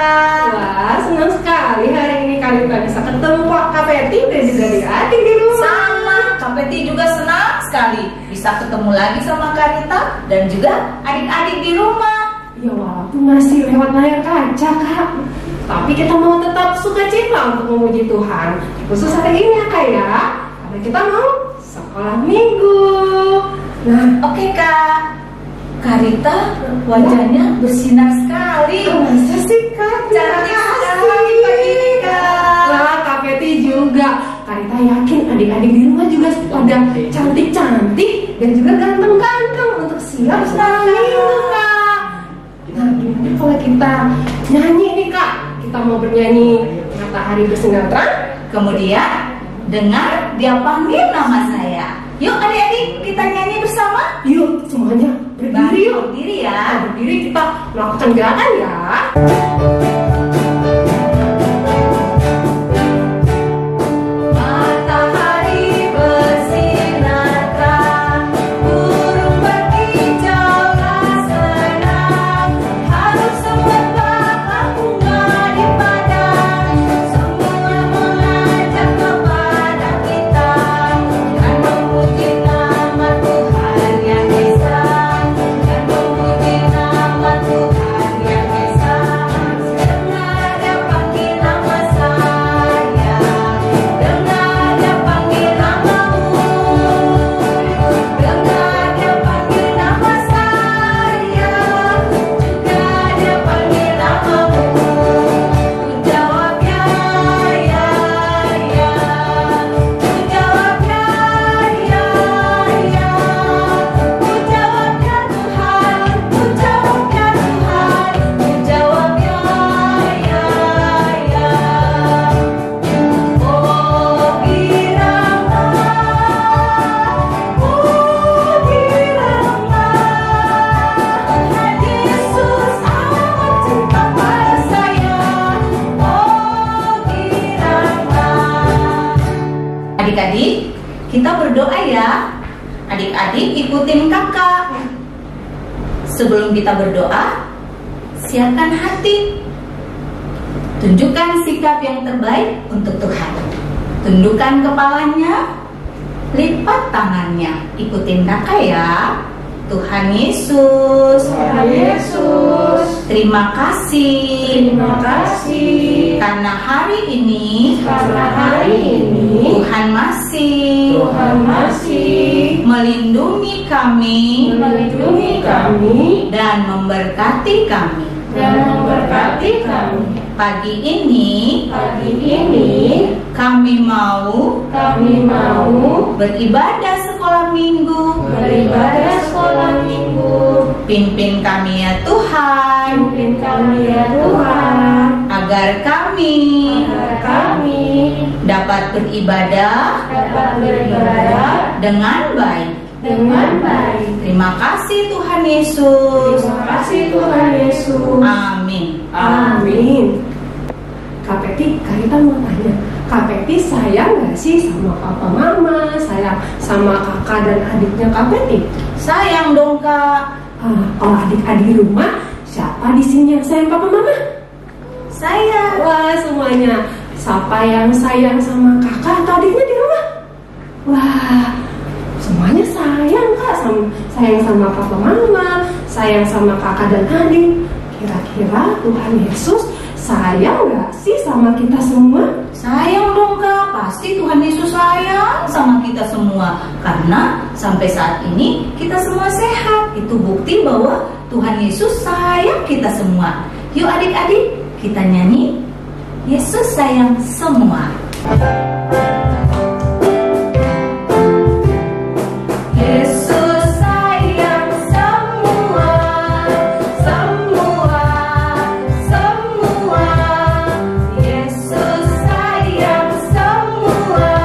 Kak. Wah, senang sekali hari ini Karita bisa ketemu Kak Peti dan juga adik-adik di rumah. Sama, Kak Peti juga senang sekali bisa ketemu lagi sama Karita dan juga adik-adik di rumah. Ya walaupun masih lewat layar kaca Kak, tapi kita mau tetap sukacita untuk memuji Tuhan. Khusus hari ini ya Kak ya, karena kita mau sekolah minggu. Nah, Oke Kak, Karita wajahnya bersinar sekali. masa sih Kak? Cantik sekali pagi ini Kak. Wah, Kak Peti juga. Karita yakin adik-adik di rumah juga pada cantik-cantik dan juga ganteng-ganteng untuk siap sekolah minggu Kak. Nah, gimana kalau kita nyanyi nih Kak? Kita mau bernyanyi Matahari Bersinar Terang. Kemudian dengar dia panggil nama saya. Yuk adik-adik kita nyanyi bersama. Yuk, semuanya berdiri yuk. Berdiri ya. Nah, berdiri kita melakukan gerakan ya. Matahari bersinar terang, burung berkicaulah senang, harus semerbak bunga di padang, semua mengajak kepada kita, dan memuji nama Tuhan yang Esa, dan memuji nama Tuhan yang Esa. Dengar dia panggil nama saya, dengar dia panggil namamu, dengar dia panggil nama saya, juga dia panggil namamu. Ku jawab ya, ya, ya. Ku jawab ya, ya, ya. Ku jawab ya Tuhan, ku jawab ya Tuhan, ku jawab ya, ya, ya. Oh Birama, Tuhan Yesus amat cinta pada saya. Oh Birama. Adik-adik, kita berdoa ya. Adik-adik ikutin kakak. Sebelum kita berdoa, siapkan hati. Tunjukkan sikap yang terbaik untuk Tuhan. Tundukkan kepalanya, lipat tangannya. Ikutin kakak ya. Tuhan Yesus, Tuhan Yesus, terima kasih. terima kasih Karena hari ini karena hari ini Tuhan masih melindungi kami melindungi kami dan memberkati kami. dan memberkati kami. Pagi ini Pagi ini kami mau kami mau beribadah sekolah minggu. beribadah sekolah minggu. Pimpin kami ya Tuhan, Pimpin kami ya Tuhan, agar kami agar kami dapat beribadah dapat beribadah dengan baik. dengan baik. Terima kasih Tuhan Yesus. Terima kasih Tuhan Yesus. Amin. Amin. Kak Peti, Karita mau tanya, Kak Peti sayang gak sih sama papa mama, sayang sama kakak dan adiknya Kak Peti? Sayang dong Kak. Kalau adik-adik di rumah, siapa di sini yang sayang papa mama? Sayang. Wah, semuanya. Siapa yang sayang sama kakak atau adiknya di rumah? Wah, semuanya sayang Kak, sayang sama papa mama, sayang sama kakak dan adik. Kira-kira Tuhan Yesus sayang gak sih sama kita semua? Sayang dong Kak, pasti Tuhan Yesus sayang sama kita semua. Karena sampai saat ini kita semua sehat. Itu bukti bahwa Tuhan Yesus sayang kita semua. Yuk adik-adik, kita nyanyi Yesus sayang semua. Yesus sayang semua, semua, semua. Yesus sayang semua,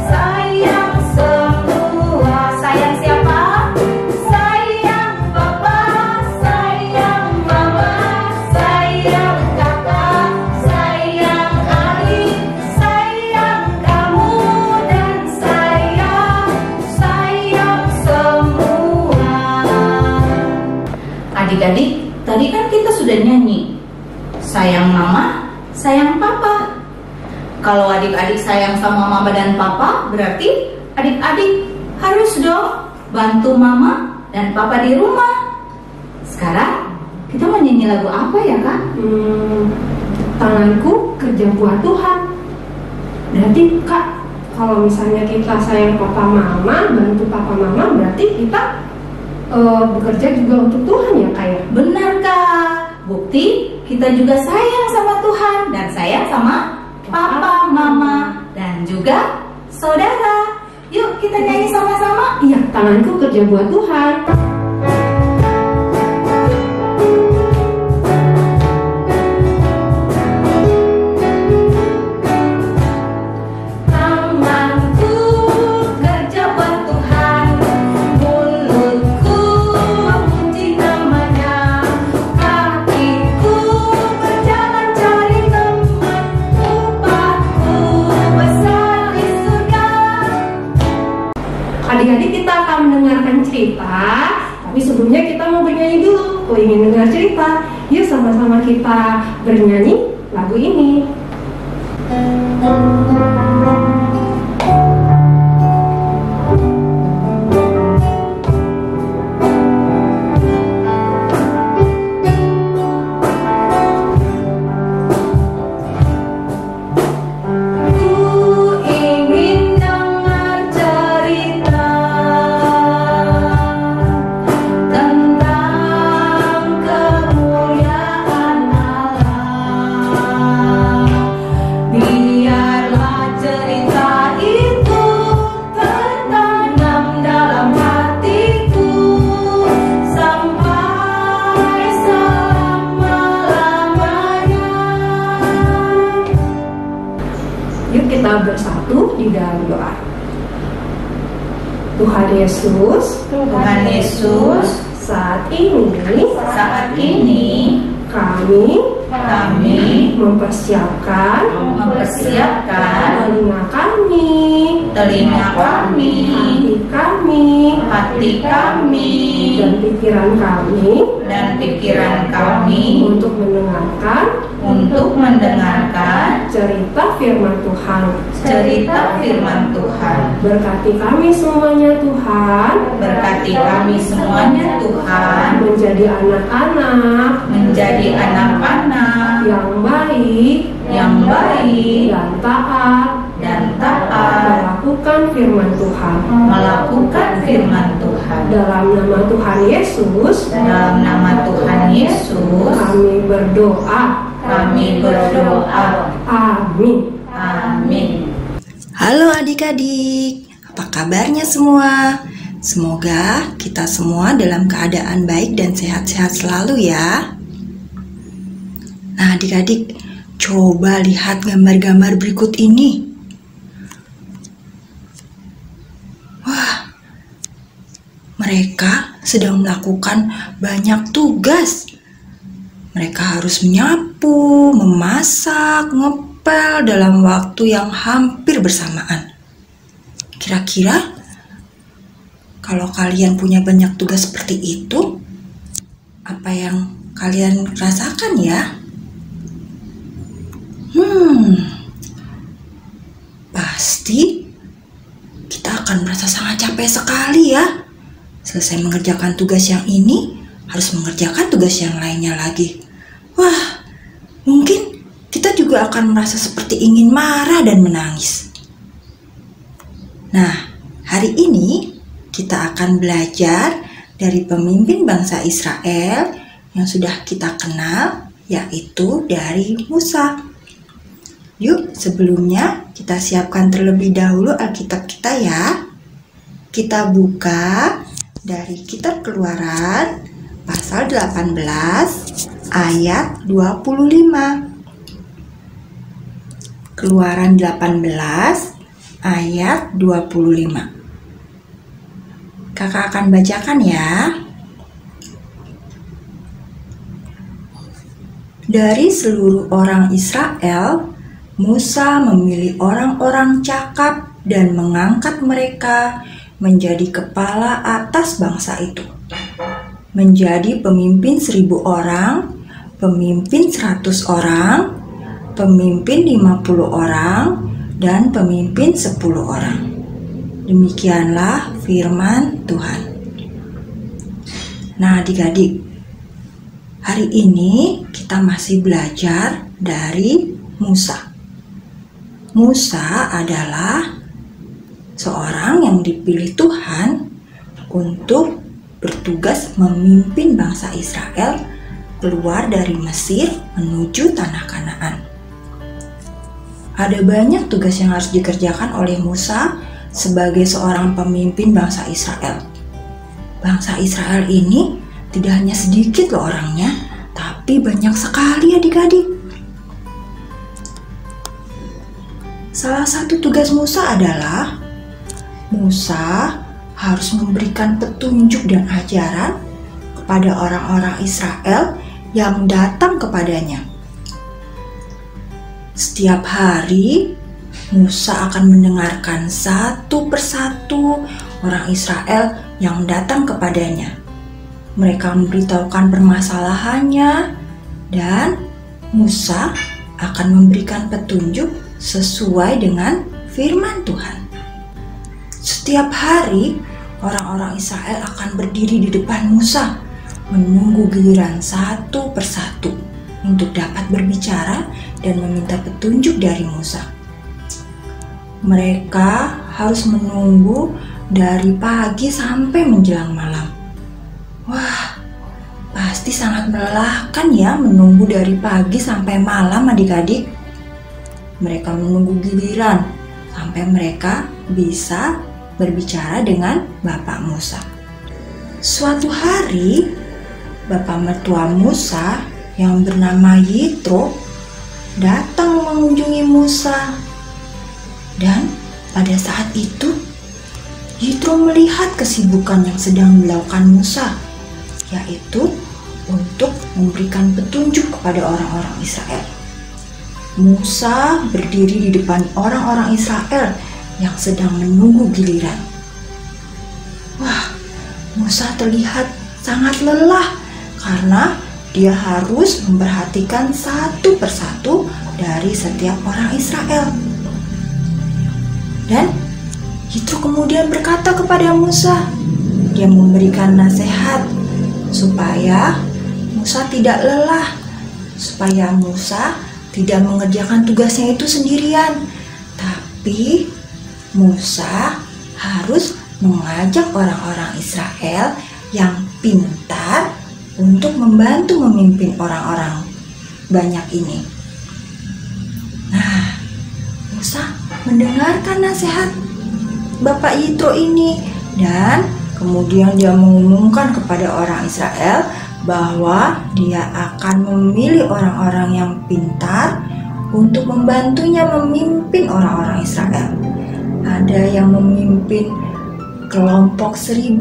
sayang semua. Sayang siapa? Sayang Papa, sayang Mama, sayang Kakak, sayang adik, sayang kamu dan sayang semua. Adik-adik, tadi kan kita sudah nyanyi sayang mama, sayang papa. Kalau adik-adik sayang sama mama dan papa, berarti adik-adik harus dong bantu mama dan papa di rumah. Sekarang kita mau nyanyi lagu apa ya Kak? Tanganku kerja buat Tuhan. Berarti Kak, kalau misalnya kita sayang papa mama, bantu papa mama, berarti kita bekerja juga untuk Tuhan ya Kak ya? Benar Kak. Bukti kita juga sayang sama Tuhan dan sayang sama papa, mama, dan juga saudara. Yuk kita nyanyi sama-sama. Iya, tanganku kerja buat Tuhan. Adik-adik, kita akan mendengarkan cerita, tapi sebelumnya kita mau bernyanyi dulu. Kalau ingin dengar cerita, yuk sama-sama kita bernyanyi lagu ini. Yuk kita bersatu di dalam doa. Tuhan Yesus, saat ini kami mempersiapkan telinga kami, hati kami, dan pikiran kami untuk mendengarkan cerita firman Tuhan. Berkati kami semuanya Tuhan, menjadi anak-anak yang baik dan taat melakukan firman Tuhan. Dalam nama Tuhan Yesus, kami berdoa. Amin. Halo adik-adik, apa kabarnya semua? Semoga kita semua dalam keadaan baik dan sehat-sehat selalu ya. Nah adik-adik, coba lihat gambar-gambar berikut ini. Wah, mereka sedang melakukan banyak tugas. Mereka harus menyapu, memasak, ngepel dalam waktu yang hampir bersamaan. Kira-kira kalau kalian punya banyak tugas seperti itu, apa yang kalian rasakan ya? Pasti kita akan merasa sangat capek sekali ya. Selesai mengerjakan tugas yang ini, harus mengerjakan tugas yang lainnya lagi. Wah, mungkin kita juga akan merasa seperti ingin marah dan menangis. Nah, hari ini kita akan belajar dari pemimpin bangsa Israel yang sudah kita kenal, yaitu dari Musa. Yuk, sebelumnya kita siapkan terlebih dahulu Alkitab kita ya. Kita buka dari Kitab Keluaran pasal 18 ayat 25. Keluaran 18 ayat 25. Kakak akan bacakan ya. Dari seluruh orang Israel, Musa memilih orang-orang cakap dan mengangkat mereka menjadi kepala atas bangsa itu. Menjadi pemimpin 1000 orang, pemimpin 100 orang, pemimpin 50 orang, dan pemimpin 10 orang. Demikianlah firman Tuhan. Nah, adik-adik, hari ini kita masih belajar dari Musa. Musa adalah seorang yang dipilih Tuhan untuk bertugas memimpin bangsa Israel keluar dari Mesir menuju tanah Kanaan. Ada banyak tugas yang harus dikerjakan oleh Musa sebagai seorang pemimpin bangsa Israel. Bangsa Israel ini tidak hanya sedikit loh orangnya, tapi banyak sekali adik-adik. Salah satu tugas Musa adalah Musa harus memberikan petunjuk dan ajaran kepada orang-orang Israel yang datang kepadanya. Setiap hari, Musa akan mendengarkan satu persatu orang Israel yang datang kepadanya. Mereka memberitahukan permasalahannya, dan Musa akan memberikan petunjuk sesuai dengan firman Tuhan. Setiap hari, orang-orang Israel akan berdiri di depan Musa, menunggu giliran satu persatu untuk dapat berbicara dan meminta petunjuk dari Musa. Mereka harus menunggu dari pagi sampai menjelang malam. Wah, pasti sangat melelahkan ya menunggu dari pagi sampai malam adik-adik. Mereka menunggu giliran sampai mereka bisa berbicara dengan Bapak Musa. Suatu hari, Bapak mertua Musa yang bernama Yitro datang mengunjungi Musa. Dan pada saat itu, Yitro melihat kesibukan yang sedang dilakukan Musa, yaitu untuk memberikan petunjuk kepada orang-orang Israel. Musa berdiri di depan orang-orang Israel yang sedang menunggu giliran. Wah, Musa terlihat sangat lelah karena dia harus memperhatikan satu persatu dari setiap orang Israel. Dan Yitro kemudian berkata kepada Musa, dia memberikan nasihat supaya Musa tidak lelah, supaya Musa tidak mengerjakan tugasnya itu sendirian, tapi Musa harus mengajak orang-orang Israel yang pintar untuk membantu memimpin orang-orang banyak ini. Nah, Musa mendengarkan nasihat Bapak Yitro ini, dan kemudian dia mengumumkan kepada orang Israel bahwa dia akan memilih orang-orang yang pintar untuk membantunya memimpin orang-orang Israel. Ada yang memimpin kelompok 1000,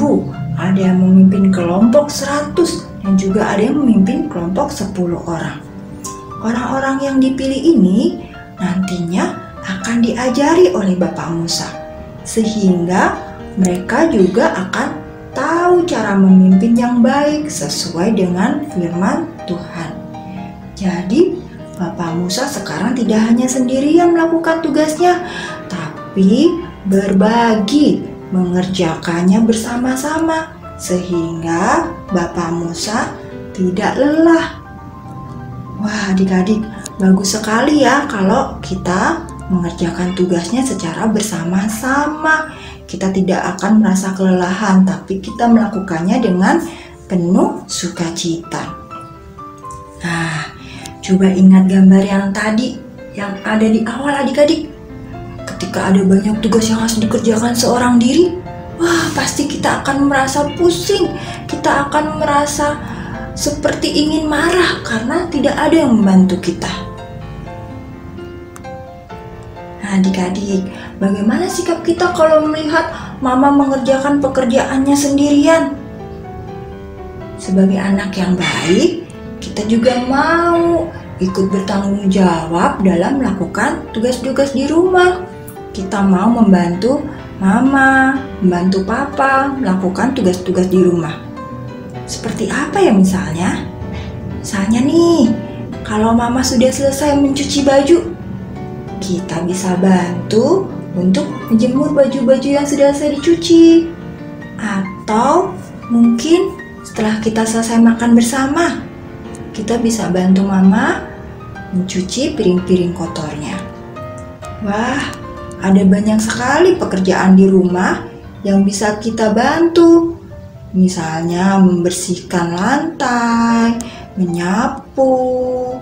ada yang memimpin kelompok 100, dan juga ada yang memimpin kelompok 10 orang. Orang-orang yang dipilih ini nantinya akan diajari oleh Bapak Musa, sehingga mereka juga akan tahu cara memimpin yang baik sesuai dengan firman Tuhan. Jadi, Bapak Musa sekarang tidak hanya sendirian melakukan tugasnya, tapi berbagi mengerjakannya bersama-sama, sehingga Bapak Musa tidak lelah. Wah, adik-adik, bagus sekali ya kalau kita mengerjakan tugasnya secara bersama-sama. Kita tidak akan merasa kelelahan, tapi kita melakukannya dengan penuh sukacita. Nah, coba ingat gambar yang tadi yang ada di awal adik-adik. Ketika ada banyak tugas yang harus dikerjakan seorang diri, wah, pasti kita akan merasa pusing. Kita akan merasa seperti ingin marah karena tidak ada yang membantu kita. Nah, adik-adik, bagaimana sikap kita kalau melihat mama mengerjakan pekerjaannya sendirian? Sebagai anak yang baik, kita juga mau ikut bertanggung jawab dalam melakukan tugas-tugas di rumah. Kita mau membantu mama, membantu papa melakukan tugas-tugas di rumah. Seperti apa ya misalnya? Misalnya nih, kalau mama sudah selesai mencuci baju, kita bisa bantu untuk menjemur baju-baju yang sudah selesai dicuci. Atau mungkin setelah kita selesai makan bersama, kita bisa bantu mama mencuci piring-piring kotornya. Wah, ada banyak sekali pekerjaan di rumah yang bisa kita bantu. Misalnya membersihkan lantai, menyapu,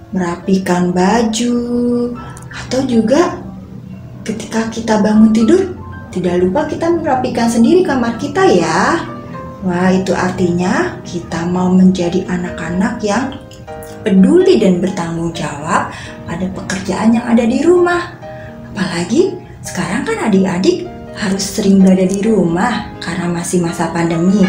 merapikan baju, atau juga ketika kita bangun tidur, tidak lupa kita merapikan sendiri kamar kita ya. Wah, itu artinya kita mau menjadi anak-anak yang peduli dan bertanggung jawab pada pekerjaan yang ada di rumah. Apalagi sekarang kan adik-adik harus sering berada di rumah karena masih masa pandemi.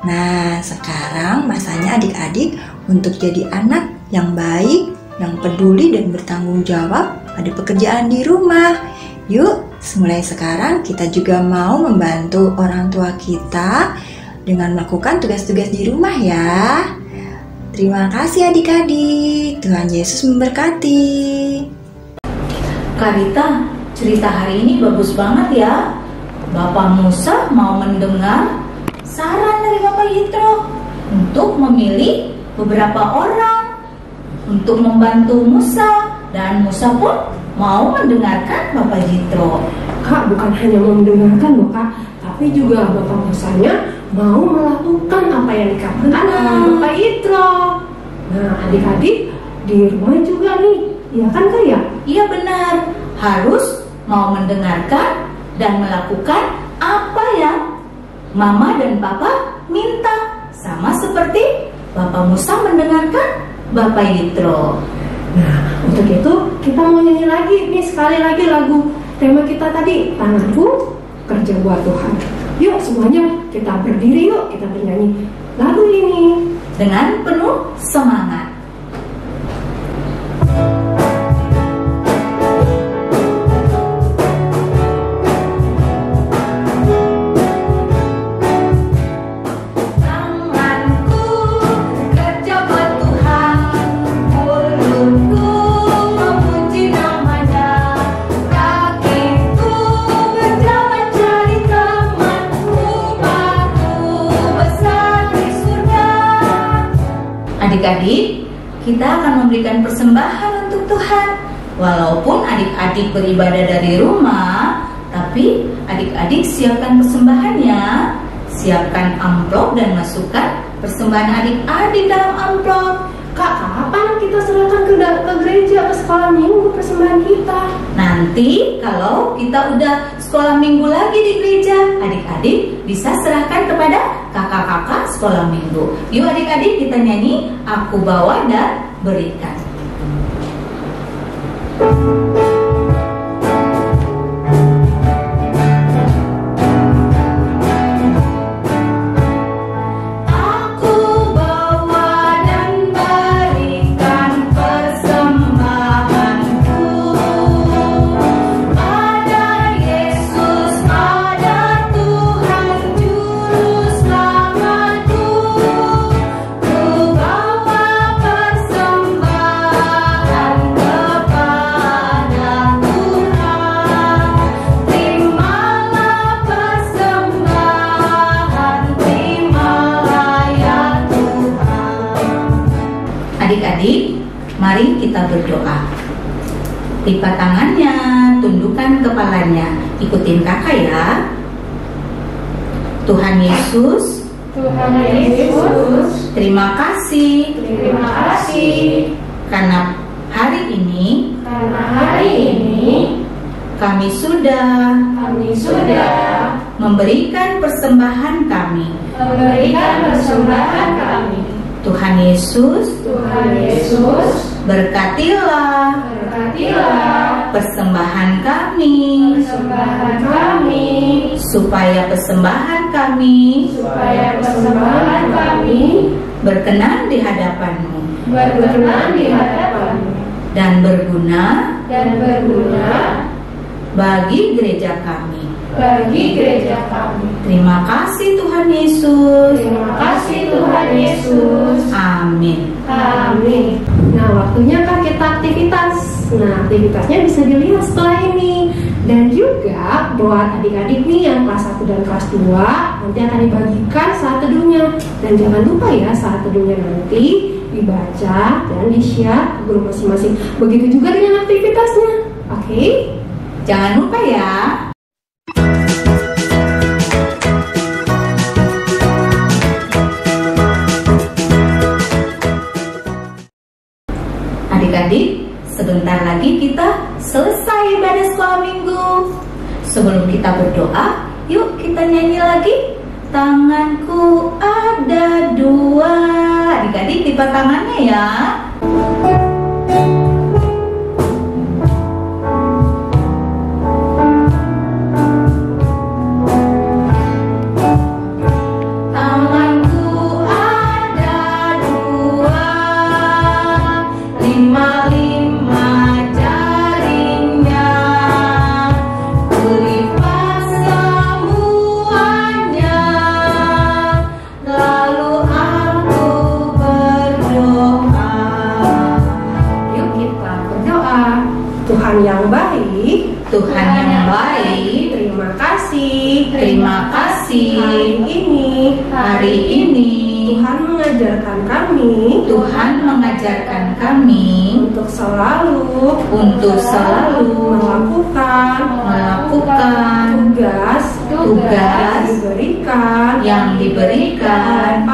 Nah, sekarang masanya adik-adik untuk jadi anak yang baik, yang peduli dan bertanggung jawab pada pekerjaan di rumah. Yuk, mulai sekarang kita juga mau membantu orang tua kita dengan melakukan tugas-tugas di rumah ya. Terima kasih adik-adik. Tuhan Yesus memberkati. Kak Rita, cerita hari ini bagus banget ya. Bapak Musa mau mendengar saran dari Bapak Yitro untuk memilih beberapa orang untuk membantu Musa, dan Musa pun mau mendengarkan Bapak Yitro. Kak, bukan hanya mau mendengarkan loh Kak, tapi juga Bapak Musanya mau melakukan apa yang dikatakan oleh Bapak Yitro. Nah, adik-adik di rumah juga nih, iya kan Kak ya? Iya benar, harus mau mendengarkan dan melakukan apa yang Mama dan Papa minta, sama seperti Bapak Musa mendengarkan Bapak Yitro. Nah, untuk itu kita mau nyanyi lagi nih, sekali lagi lagu tema kita tadi, Tanganku Kerja Buat Tuhan. Yuk semuanya kita berdiri, yuk kita bernyanyi lagu ini dengan penuh semangat. Adik-adik, kita akan memberikan persembahan untuk Tuhan. Walaupun adik-adik beribadah dari rumah, tapi adik-adik siapkan persembahannya. Siapkan amplop dan masukkan persembahan adik-adik dalam amplop. Kak, kapan kita serahkan ke gereja, ke sekolah minggu persembahan kita? Nanti kalau kita udah sekolah minggu lagi di gereja, adik-adik bisa serahkan kepada kakak-kakak sekolah minggu. Yuk adik-adik kita nyanyi, Aku Bawa dan Berikan. Adik-adik, mari kita berdoa. Lipat tangannya, tundukkan kepalanya. Ikutin kakak ya. Tuhan Yesus, terima kasih karena hari ini kami sudah memberikan persembahan kami. Tuhan Yesus, berkatilah persembahan kami, supaya persembahan kami berkenan di hadapan-Mu dan berguna bagi gereja kami. Terima kasih Tuhan Yesus. Amin. Amin. Nah, waktunya kan kita aktivitas. Nah, aktivitasnya bisa dilihat setelah ini. Dan juga buat adik-adik nih yang kelas 1 dan kelas 2 nanti akan dibagikan saat teduhnya. Dan jangan lupa ya, saat teduhnya nanti dibaca dan di-share ke guru masing-masing. Begitu juga dengan aktivitasnya. Oke? Jangan lupa ya. Adik-adik, sebentar lagi kita selesai ibadah sekolah minggu. Sebelum kita berdoa, yuk kita nyanyi lagi. Tanganku ada dua. Adik-adik lipat tangannya ya. Tuhan yang baik, Tuhan yang baik, terima kasih. terima kasih. Hari ini Tuhan mengajarkan kami untuk selalu melakukan tugas yang diberikan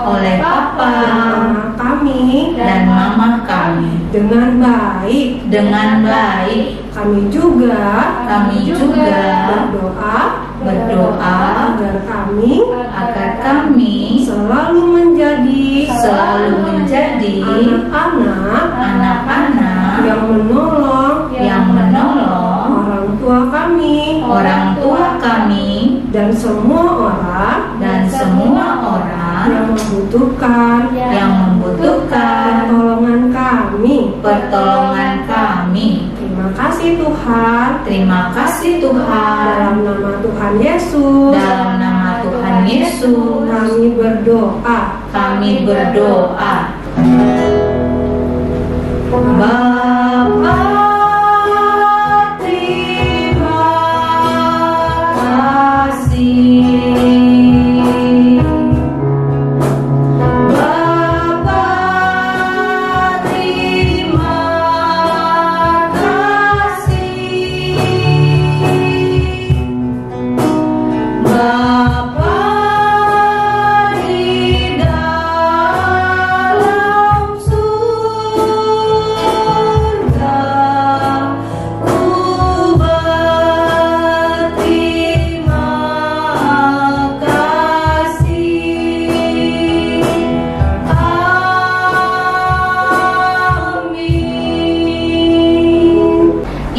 oleh Papa dan Mama kami. Dengan baik kami juga berdoa agar kami selalu menjadi anak-anak yang menolong orang tua kami dan semua orang yang membutuhkan pertolongan kami. Terima kasih Tuhan. Dalam nama Tuhan Yesus kami berdoa. Bapa, terima kasih.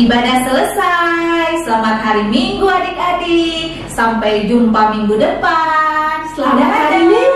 Ibadah selesai. Selamat hari Minggu adik-adik. Sampai jumpa minggu depan. Selamat hari Minggu.